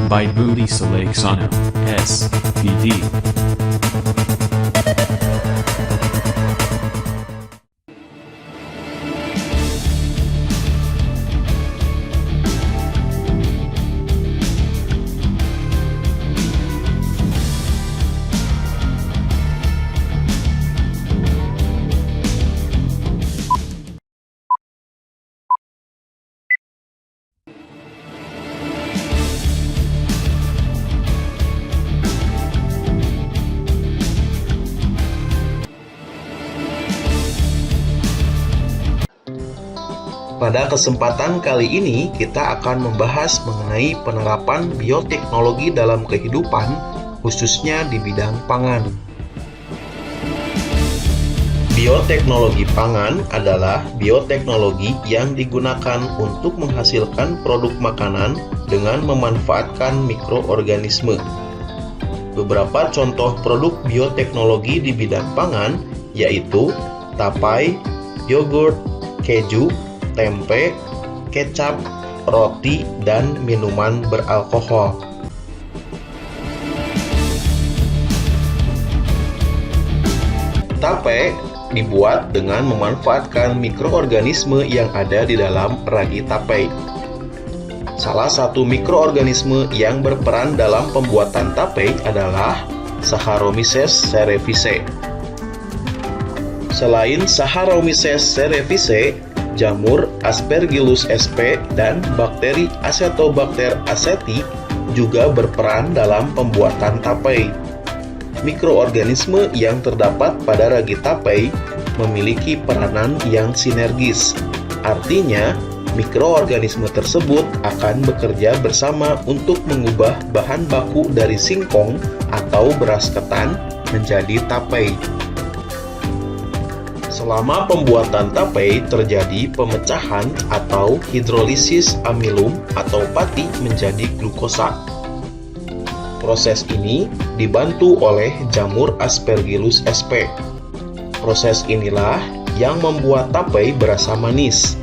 by Budi Saleksana, S.P.D. Pada kesempatan kali ini, kita akan membahas mengenai penerapan bioteknologi dalam kehidupan, khususnya di bidang pangan. Bioteknologi pangan adalah bioteknologi yang digunakan untuk menghasilkan produk makanan dengan memanfaatkan mikroorganisme. Beberapa contoh produk bioteknologi di bidang pangan yaitu tapai, yogurt, keju, tempe, kecap, roti, dan minuman beralkohol. Tape dibuat dengan memanfaatkan mikroorganisme yang ada di dalam ragi tape. Salah satu mikroorganisme yang berperan dalam pembuatan tape adalah Saccharomyces cerevisiae. Selain Saccharomyces cerevisiae, jamur Aspergillus sp dan bakteri Acetobacter aceti juga berperan dalam pembuatan tape. Mikroorganisme yang terdapat pada ragi tape memiliki peranan yang sinergis. Artinya, mikroorganisme tersebut akan bekerja bersama untuk mengubah bahan baku dari singkong atau beras ketan menjadi tape. Selama pembuatan tape terjadi pemecahan atau hidrolisis amilum atau pati menjadi glukosa. Proses ini dibantu oleh jamur Aspergillus sp. Proses inilah yang membuat tape berasa manis.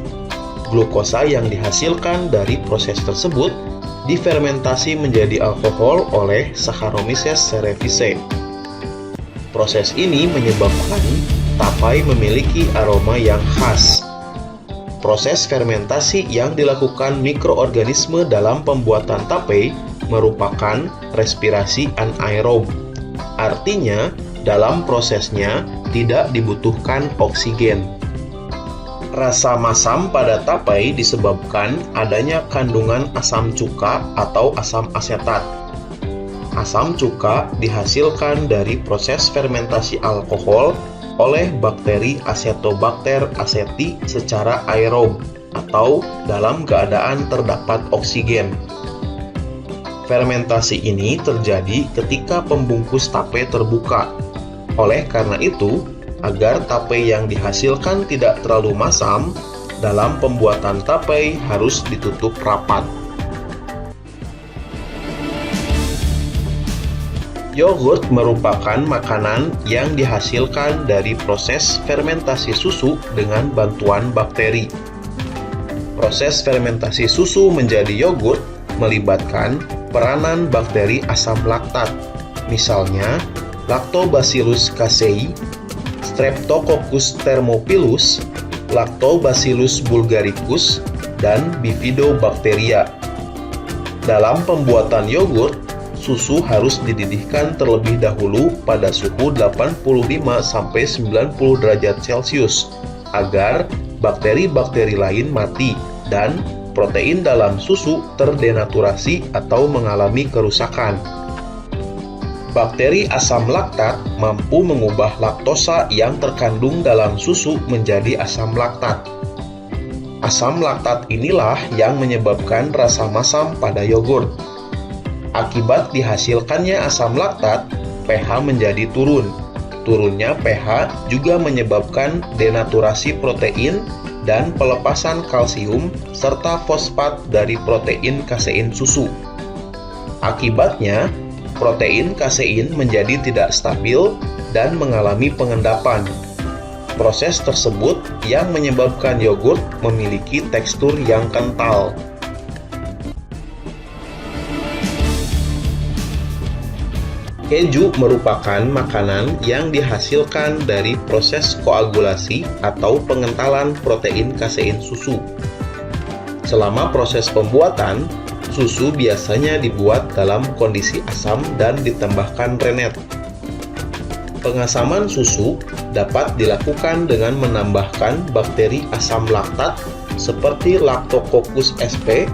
Glukosa yang dihasilkan dari proses tersebut difermentasi menjadi alkohol oleh Saccharomyces cerevisiae. Proses ini menyebabkan tapai memiliki aroma yang khas. Proses fermentasi yang dilakukan mikroorganisme dalam pembuatan tape merupakan respirasi anaerob. Artinya, dalam prosesnya tidak dibutuhkan oksigen. Rasa masam pada tapai disebabkan adanya kandungan asam cuka atau asam asetat. Asam cuka dihasilkan dari proses fermentasi alkohol oleh bakteri Acetobacter aceti secara aerob atau dalam keadaan terdapat oksigen. Fermentasi ini terjadi ketika pembungkus tape terbuka. Oleh karena itu, agar tape yang dihasilkan tidak terlalu masam, dalam pembuatan tape harus ditutup rapat. Yogurt merupakan makanan yang dihasilkan dari proses fermentasi susu dengan bantuan bakteri. Proses fermentasi susu menjadi yogurt melibatkan peranan bakteri asam laktat, misalnya Lactobacillus casei, Streptococcus thermophilus, Lactobacillus bulgaricus, dan Bifidobacteria. Dalam pembuatan yogurt, susu harus dididihkan terlebih dahulu pada suhu 85-90 derajat Celcius agar bakteri-bakteri lain mati dan protein dalam susu terdenaturasi atau mengalami kerusakan. Bakteri asam laktat mampu mengubah laktosa yang terkandung dalam susu menjadi asam laktat. Asam laktat inilah yang menyebabkan rasa masam pada yogurt. Akibat dihasilkannya asam laktat, pH menjadi turun. Turunnya pH juga menyebabkan denaturasi protein dan pelepasan kalsium serta fosfat dari protein kasein susu. Akibatnya, protein kasein menjadi tidak stabil dan mengalami pengendapan. Proses tersebut yang menyebabkan yogurt memiliki tekstur yang kental. Keju merupakan makanan yang dihasilkan dari proses koagulasi atau pengentalan protein kasein susu. Selama proses pembuatan, susu biasanya dibuat dalam kondisi asam dan ditambahkan rennet. Pengasaman susu dapat dilakukan dengan menambahkan bakteri asam laktat seperti Lactococcus sp,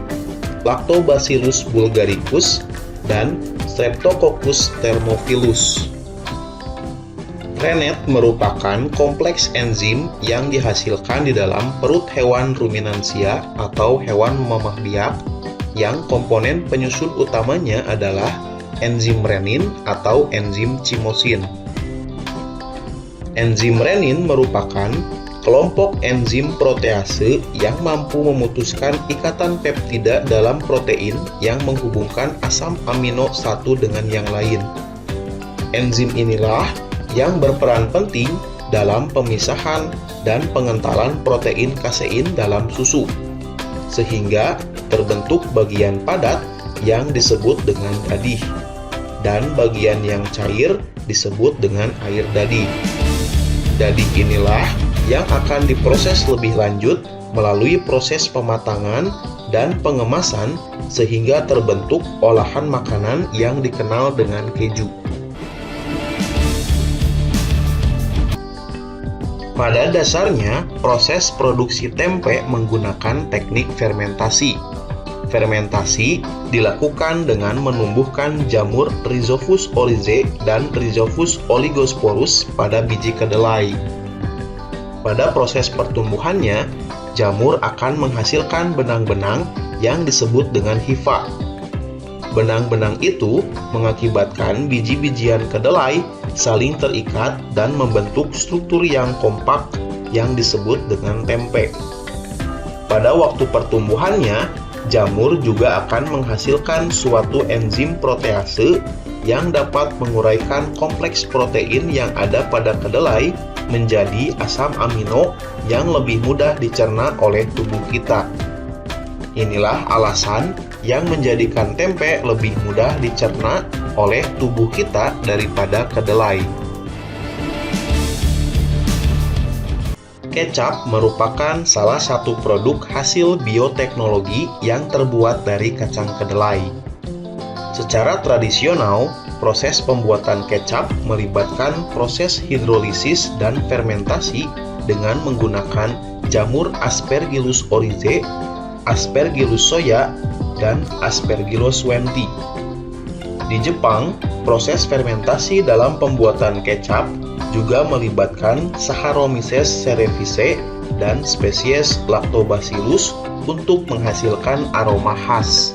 Lactobacillus bulgaricus, dan Streptococcus thermophilus. Rennet merupakan kompleks enzim yang dihasilkan di dalam perut hewan ruminansia atau hewan mamah biak yang komponen penyusun utamanya adalah enzim renin atau enzim chymosin. Enzim renin merupakan kelompok enzim protease yang mampu memutuskan ikatan peptida dalam protein yang menghubungkan asam amino satu dengan yang lain. Enzim inilah yang berperan penting dalam pemisahan dan pengentalan protein kasein dalam susu, sehingga terbentuk bagian padat yang disebut dengan dadih, dan bagian yang cair disebut dengan air dadih. Dadih inilah yang akan diproses lebih lanjut melalui proses pematangan dan pengemasan sehingga terbentuk olahan makanan yang dikenal dengan keju. Pada dasarnya, proses produksi tempe menggunakan teknik fermentasi. Fermentasi dilakukan dengan menumbuhkan jamur Rhizopus oryzae dan Rhizopus oligosporus pada biji kedelai. Pada proses pertumbuhannya, jamur akan menghasilkan benang-benang yang disebut dengan hifa. Benang-benang itu mengakibatkan biji-bijian kedelai saling terikat dan membentuk struktur yang kompak yang disebut dengan tempe. Pada waktu pertumbuhannya, jamur juga akan menghasilkan suatu enzim protease yang dapat menguraikan kompleks protein yang ada pada kedelai menjadi asam amino yang lebih mudah dicerna oleh tubuh kita. Inilah alasan yang menjadikan tempe lebih mudah dicerna oleh tubuh kita daripada kedelai. Kecap merupakan salah satu produk hasil bioteknologi yang terbuat dari kacang kedelai. Secara tradisional, proses pembuatan kecap melibatkan proses hidrolisis dan fermentasi dengan menggunakan jamur Aspergillus oryzae, Aspergillus soya, dan Aspergillus wendti. Di Jepang, proses fermentasi dalam pembuatan kecap juga melibatkan Saccharomyces cerevisiae dan spesies Lactobacillus untuk menghasilkan aroma khas.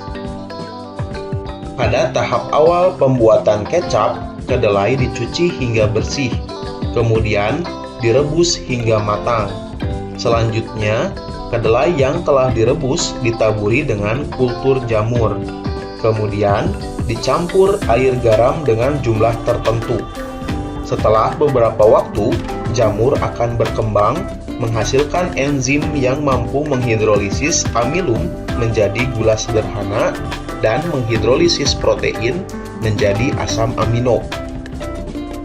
Pada tahap awal pembuatan kecap, kedelai dicuci hingga bersih, kemudian direbus hingga matang. Selanjutnya, kedelai yang telah direbus ditaburi dengan kultur jamur. Kemudian, dicampur air garam dengan jumlah tertentu. Setelah beberapa waktu, jamur akan berkembang, menghasilkan enzim yang mampu menghidrolisis amilum menjadi gula sederhana dan menghidrolisis protein menjadi asam amino.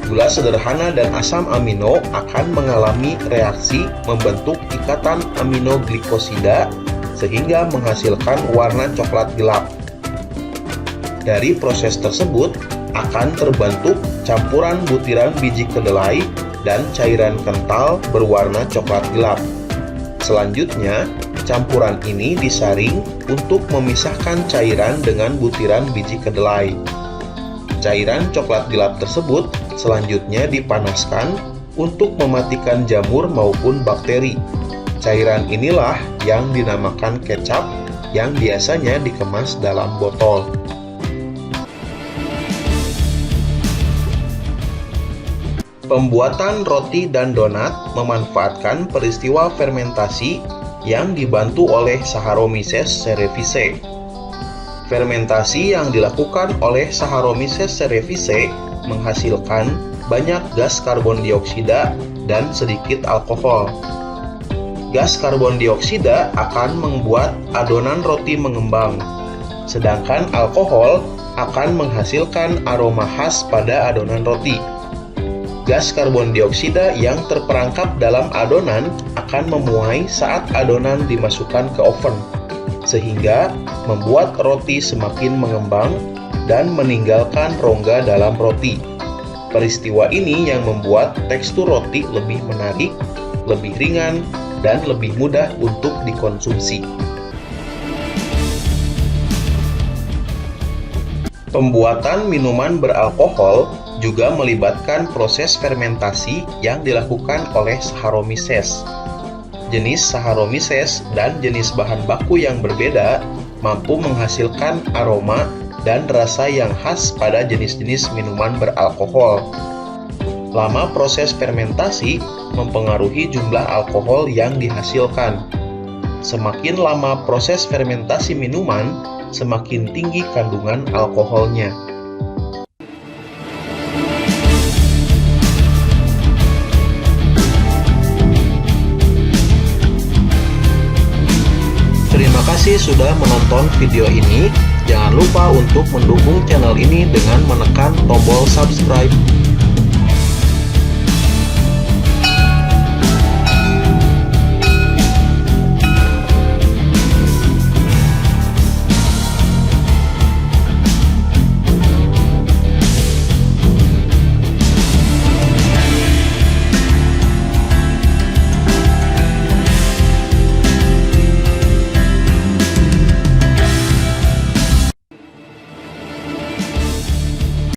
Gula sederhana dan asam amino akan mengalami reaksi membentuk ikatan aminoglikosida sehingga menghasilkan warna coklat gelap. Dari proses tersebut akan terbentuk campuran butiran biji kedelai dan cairan kental berwarna coklat gelap. Selanjutnya, campuran ini disaring untuk memisahkan cairan dengan butiran biji kedelai. Cairan coklat gelap tersebut selanjutnya dipanaskan untuk mematikan jamur maupun bakteri. Cairan inilah yang dinamakan kecap yang biasanya dikemas dalam botol. Pembuatan roti dan donat memanfaatkan peristiwa fermentasi yang dibantu oleh Saccharomyces cerevisiae. Fermentasi yang dilakukan oleh Saccharomyces cerevisiae menghasilkan banyak gas karbon dioksida dan sedikit alkohol. Gas karbon dioksida akan membuat adonan roti mengembang, sedangkan alkohol akan menghasilkan aroma khas pada adonan roti. Gas karbon dioksida yang terperangkap dalam adonan akan memuai saat adonan dimasukkan ke oven, sehingga membuat roti semakin mengembang dan meninggalkan rongga dalam roti. Peristiwa ini yang membuat tekstur roti lebih menarik, lebih ringan, dan lebih mudah untuk dikonsumsi. Pembuatan minuman beralkohol juga melibatkan proses fermentasi yang dilakukan oleh Saccharomyces. Jenis Saccharomyces dan jenis bahan baku yang berbeda mampu menghasilkan aroma dan rasa yang khas pada jenis-jenis minuman beralkohol. Lama proses fermentasi mempengaruhi jumlah alkohol yang dihasilkan. Semakin lama proses fermentasi minuman, semakin tinggi kandungan alkoholnya. Terima kasih sudah menonton video ini. Jangan lupa untuk mendukung channel ini dengan menekan tombol subscribe.